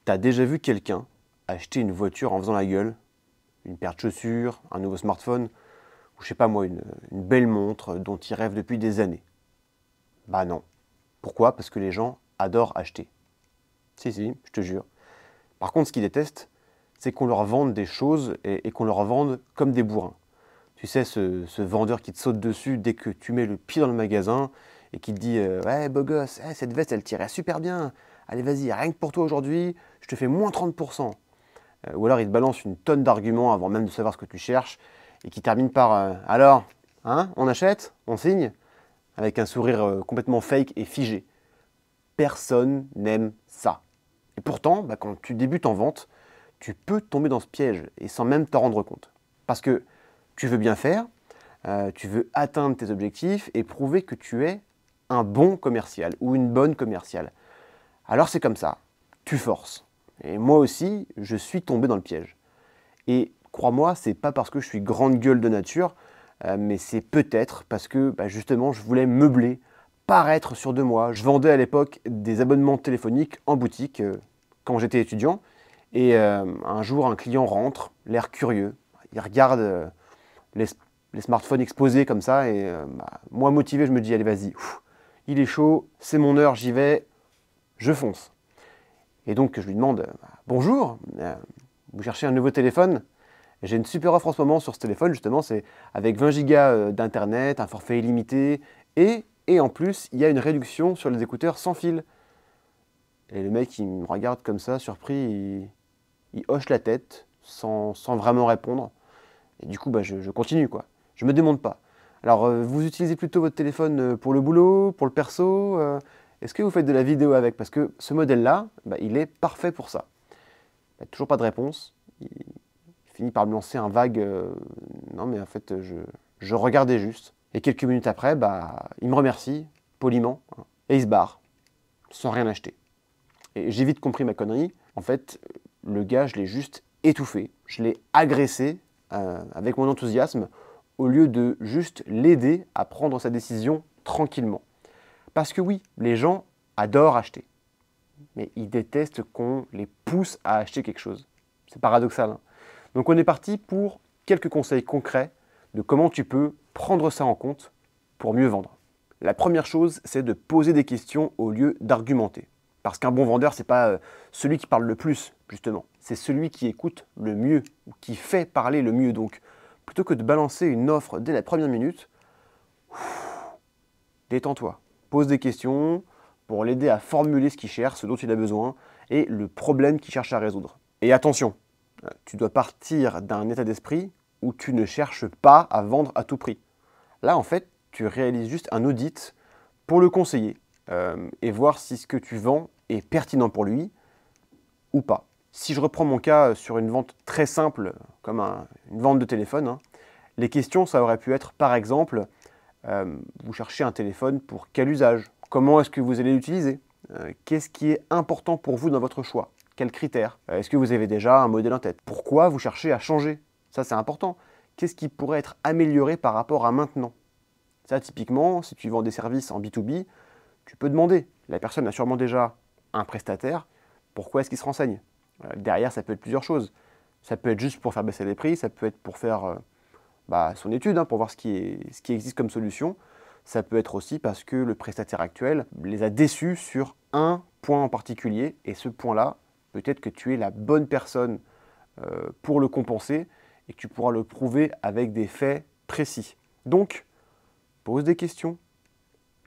T'as déjà vu quelqu'un acheter une voiture en faisant la gueule, une paire de chaussures, un nouveau smartphone, ou je sais pas moi, une belle montre dont il rêve depuis des années? Bah non. Pourquoi? Parce que les gens adorent acheter. Si, je te jure. Par contre, ce qu'ils détestent, c'est qu'on leur vende des choses et qu'on leur vende comme des bourrins. Tu sais, ce vendeur qui te saute dessus dès que tu mets le pied dans le magasin et qui te dit ouais, beau gosse, cette veste, elle tirait super bien. Allez, vas-y, rien que pour toi aujourd'hui, je te fais moins 30%. Ou alors il te balance une tonne d'arguments avant même de savoir ce que tu cherches et qui termine par alors, hein, on achète? On signe? Avec un sourire complètement fake et figé. Personne n'aime ça. Et pourtant, quand tu débutes en vente, tu peux tomber dans ce piège et sans même t'en rendre compte. Parce que tu veux bien faire, tu veux atteindre tes objectifs et prouver que tu es un bon commercial ou une bonne commerciale. Alors c'est comme ça, tu forces. Et moi aussi, je suis tombé dans le piège. Et crois-moi, c'est pas parce que je suis grande gueule de nature, mais c'est peut-être parce que justement, je voulais meubler, paraître sûr de moi. Je vendais à l'époque des abonnements téléphoniques en boutique quand j'étais étudiant. Et un jour, un client rentre, l'air curieux. Il regarde les smartphones exposés comme ça. Et moi, motivé, je me dis, allez, vas-y, il est chaud, c'est mon heure, j'y vais, je fonce. Et donc, je lui demande, bonjour, vous cherchez un nouveau téléphone? J'ai une super offre en ce moment sur ce téléphone, justement, c'est avec 20 Go d'internet, un forfait illimité, et en plus, il y a une réduction sur les écouteurs sans fil. Et le mec, il me regarde comme ça, surpris, il hoche la tête, sans vraiment répondre. Et du coup, je continue, quoi. Je me demande pas. Alors, vous utilisez plutôt votre téléphone pour le boulot, pour le perso est-ce que vous faites de la vidéo avec? Parce que ce modèle-là, il est parfait pour ça. Il n'y a toujours pas de réponse. Il finit par me lancer un vague non, mais en fait, je regardais juste. Et quelques minutes après, il me remercie, poliment, hein, et il se barre, sans rien acheter. Et j'ai vite compris ma connerie. En fait, le gars, je l'ai juste étouffé. Je l'ai agressé avec mon enthousiasme, au lieu de juste l'aider à prendre sa décision tranquillement. Parce que oui, les gens adorent acheter. Mais ils détestent qu'on les pousse à acheter quelque chose. C'est paradoxal, hein. Donc on est parti pour quelques conseils concrets de comment tu peux prendre ça en compte pour mieux vendre. La première chose, c'est de poser des questions au lieu d'argumenter. Parce qu'un bon vendeur, c'est pas celui qui parle le plus, justement. C'est celui qui écoute le mieux, ou qui fait parler le mieux. Donc, plutôt que de balancer une offre dès la première minute, détends-toi. Pose des questions pour l'aider à formuler ce qu'il cherche, ce dont il a besoin, et le problème qu'il cherche à résoudre. Et attention, tu dois partir d'un état d'esprit où tu ne cherches pas à vendre à tout prix. Là, en fait, tu réalises juste un audit pour le conseiller et voir si ce que tu vends est pertinent pour lui ou pas. Si je reprends mon cas sur une vente très simple, comme une vente de téléphone, hein, les questions, ça aurait pu être, par exemple, vous cherchez un téléphone pour quel usage? Comment est-ce que vous allez l'utiliser? Qu'est-ce qui est important pour vous dans votre choix? Quels critères? Est-ce que vous avez déjà un modèle en tête? Pourquoi vous cherchez à changer? Ça, c'est important. Qu'est-ce qui pourrait être amélioré par rapport à maintenant? Ça, typiquement, si tu vends des services en B2B, tu peux demander. La personne a sûrement déjà un prestataire. Pourquoi est-ce qu'il se renseigne? Derrière, ça peut être plusieurs choses. Ça peut être juste pour faire baisser les prix, ça peut être pour faire son étude, hein, pour voir ce qui existe comme solution. Ça peut être aussi parce que le prestataire actuel les a déçus sur un point en particulier, et ce point-là, peut-être que tu es la bonne personne pour le compenser, et que tu pourras le prouver avec des faits précis. Donc, pose des questions,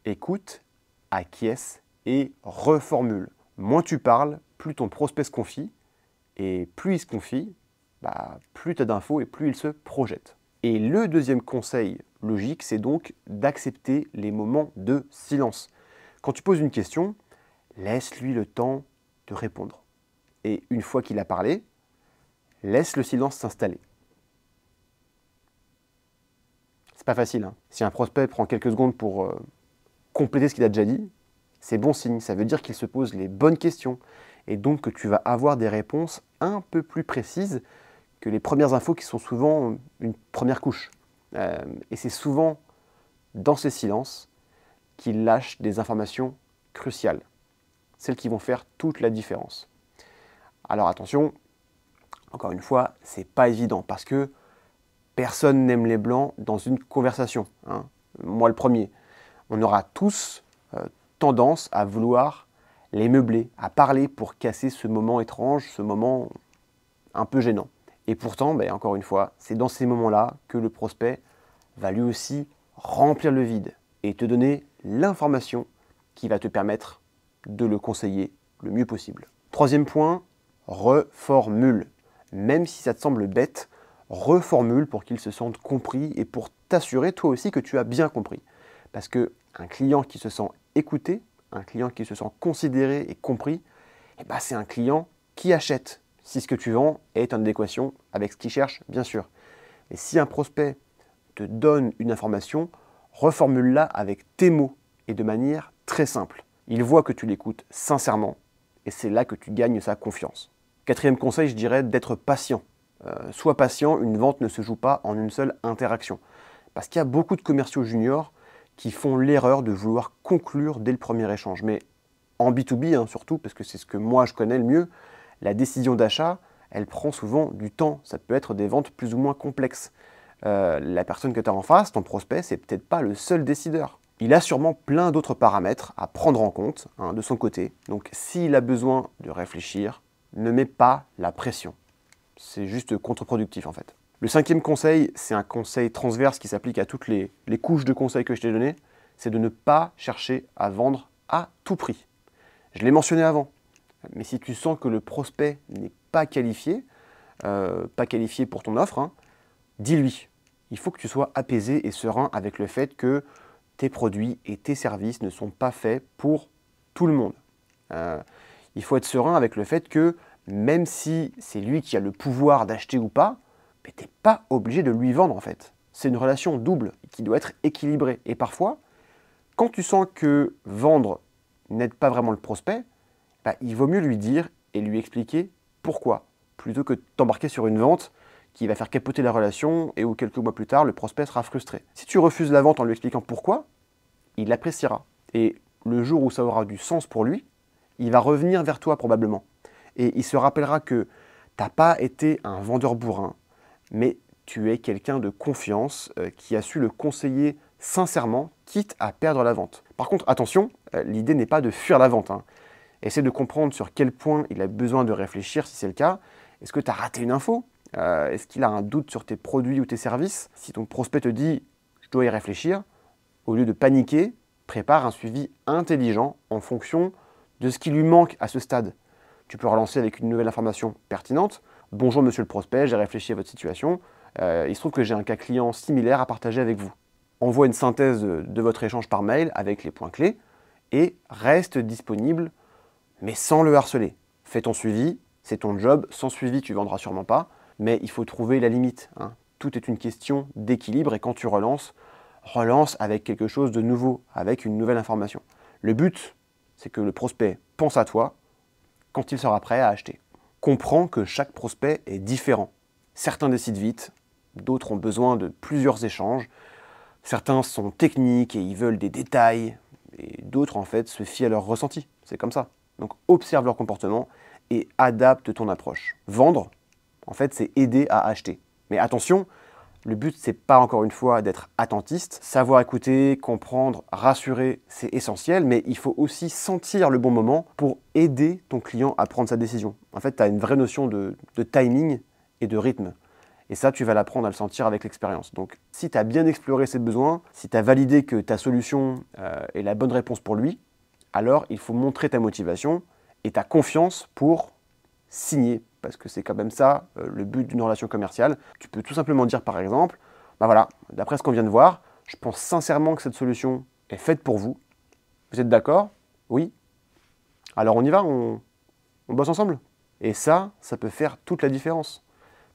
écoute, acquiesce et reformule. Moins tu parles, plus ton prospect se confie, et plus il se confie, plus tu as d'infos et plus il se projette. Et le deuxième conseil logique, c'est donc d'accepter les moments de silence. Quand tu poses une question, laisse-lui le temps de répondre. Et une fois qu'il a parlé, laisse le silence s'installer. C'est pas facile, hein. Si un prospect prend quelques secondes pour compléter ce qu'il a déjà dit, c'est bon signe. Ça veut dire qu'il se pose les bonnes questions. Et donc que tu vas avoir des réponses un peu plus précises que les premières infos qui sont souvent une première couche. Et c'est souvent dans ces silences qu'il lâche des informations cruciales, celles qui vont faire toute la différence. Alors attention, encore une fois, c'est pas évident parce que personne n'aime les blancs dans une conversation, hein. Moi le premier. On aura tous tendance à vouloir les meubler, à parler pour casser ce moment étrange, ce moment un peu gênant. Et pourtant, encore une fois, c'est dans ces moments-là que le prospect va lui aussi remplir le vide et te donner l'information qui va te permettre de le conseiller le mieux possible. Troisième point, reformule. Même si ça te semble bête, reformule pour qu'il se sente compris et pour t'assurer toi aussi que tu as bien compris. Parce qu'un client qui se sent écouté, un client qui se sent considéré et compris, c'est un client qui achète si ce que tu vends est en adéquation avec ce qu'il cherche, bien sûr. Et si un prospect te donne une information, reformule-la avec tes mots et de manière très simple. Il voit que tu l'écoutes sincèrement et c'est là que tu gagnes sa confiance. Quatrième conseil, je dirais d'être patient. Sois patient, une vente ne se joue pas en une seule interaction. Parce qu'il y a beaucoup de commerciaux juniors qui font l'erreur de vouloir conclure dès le premier échange. Mais en B2B, surtout, parce que c'est ce que moi je connais le mieux, la décision d'achat, elle prend souvent du temps. Ça peut être des ventes plus ou moins complexes. La personne que tu as en face, ton prospect, c'est peut-être pas le seul décideur. Il a sûrement plein d'autres paramètres à prendre en compte de son côté. Donc s'il a besoin de réfléchir, ne mets pas la pression. C'est juste contre-productif en fait. Le cinquième conseil, c'est un conseil transverse qui s'applique à toutes les couches de conseils que je t'ai donné, c'est de ne pas chercher à vendre à tout prix. Je l'ai mentionné avant, mais si tu sens que le prospect n'est pas qualifié pour ton offre, dis-lui. Il faut que tu sois apaisé et serein avec le fait que tes produits et tes services ne sont pas faits pour tout le monde. Il faut être serein avec le fait que même si c'est lui qui a le pouvoir d'acheter ou pas, tu n'es pas obligé de lui vendre en fait. C'est une relation double qui doit être équilibrée. Et parfois, quand tu sens que vendre n'aide pas vraiment le prospect, il vaut mieux lui dire et lui expliquer pourquoi, plutôt que de t'embarquer sur une vente qui va faire capoter la relation et où quelques mois plus tard, le prospect sera frustré. Si tu refuses la vente en lui expliquant pourquoi, il l'appréciera. Et le jour où ça aura du sens pour lui, il va revenir vers toi probablement. Et il se rappellera que tu n'as pas été un vendeur bourrin, mais tu es quelqu'un de confiance qui a su le conseiller sincèrement, quitte à perdre la vente. Par contre, attention, l'idée n'est pas de fuir la vente. Essaie de comprendre sur quel point il a besoin de réfléchir si c'est le cas. Est-ce que tu as raté une info ? Est-ce qu'il a un doute sur tes produits ou tes services ? Si ton prospect te dit « je dois y réfléchir », au lieu de paniquer, prépare un suivi intelligent en fonction de ce qui lui manque à ce stade. Tu peux relancer avec une nouvelle information pertinente. « Bonjour monsieur le prospect, j'ai réfléchi à votre situation. Il se trouve que j'ai un cas client similaire à partager avec vous. » Envoie une synthèse de votre échange par mail avec les points clés et reste disponible, mais sans le harceler. Fais ton suivi, c'est ton job. Sans suivi, tu ne vendras sûrement pas, mais il faut trouver la limite. Tout est une question d'équilibre et quand tu relances, relance avec quelque chose de nouveau, avec une nouvelle information. Le but, c'est que le prospect pense à toi quand il sera prêt à acheter. Comprends que chaque prospect est différent. Certains décident vite, d'autres ont besoin de plusieurs échanges. Certains sont techniques et ils veulent des détails, et d'autres en fait se fient à leur ressenti. C'est comme ça. Donc observe leur comportement et adapte ton approche. Vendre, en fait, c'est aider à acheter. Mais attention, le but, c'est pas encore une fois d'être attentiste. Savoir écouter, comprendre, rassurer, c'est essentiel, mais il faut aussi sentir le bon moment pour aider ton client à prendre sa décision. En fait, tu as une vraie notion de timing et de rythme. Et ça, tu vas l'apprendre à le sentir avec l'expérience. Donc, si tu as bien exploré ses besoins, si tu as validé que ta solution est la bonne réponse pour lui, alors il faut montrer ta motivation et ta confiance pour signer. Parce que c'est quand même ça le but d'une relation commerciale. Tu peux tout simplement dire par exemple, voilà, d'après ce qu'on vient de voir, je pense sincèrement que cette solution est faite pour vous. Vous êtes d'accord? Oui. Alors on y va, on bosse ensemble. Et ça peut faire toute la différence.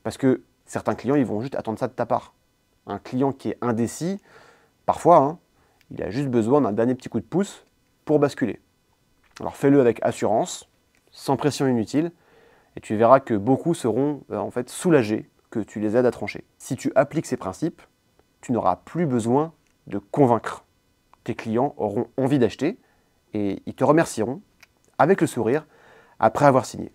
Parce que certains clients, ils vont juste attendre ça de ta part. Un client qui est indécis, parfois, il a juste besoin d'un dernier petit coup de pouce pour basculer. Alors fais-le avec assurance, sans pression inutile, et tu verras que beaucoup seront en fait soulagés que tu les aides à trancher. Si tu appliques ces principes, tu n'auras plus besoin de convaincre. Tes clients auront envie d'acheter et ils te remercieront avec le sourire après avoir signé.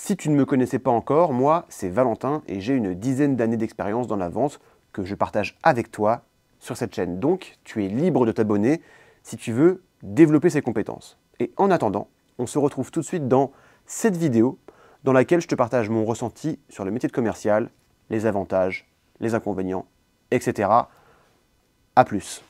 Si tu ne me connaissais pas encore, moi, c'est Valentin et j'ai une dizaine d'années d'expérience dans la vente que je partage avec toi sur cette chaîne. Donc, tu es libre de t'abonner si tu veux développer ces compétences. Et en attendant, on se retrouve tout de suite dans cette vidéo dans laquelle je te partage mon ressenti sur le métier de commercial, les avantages, les inconvénients, etc. A plus.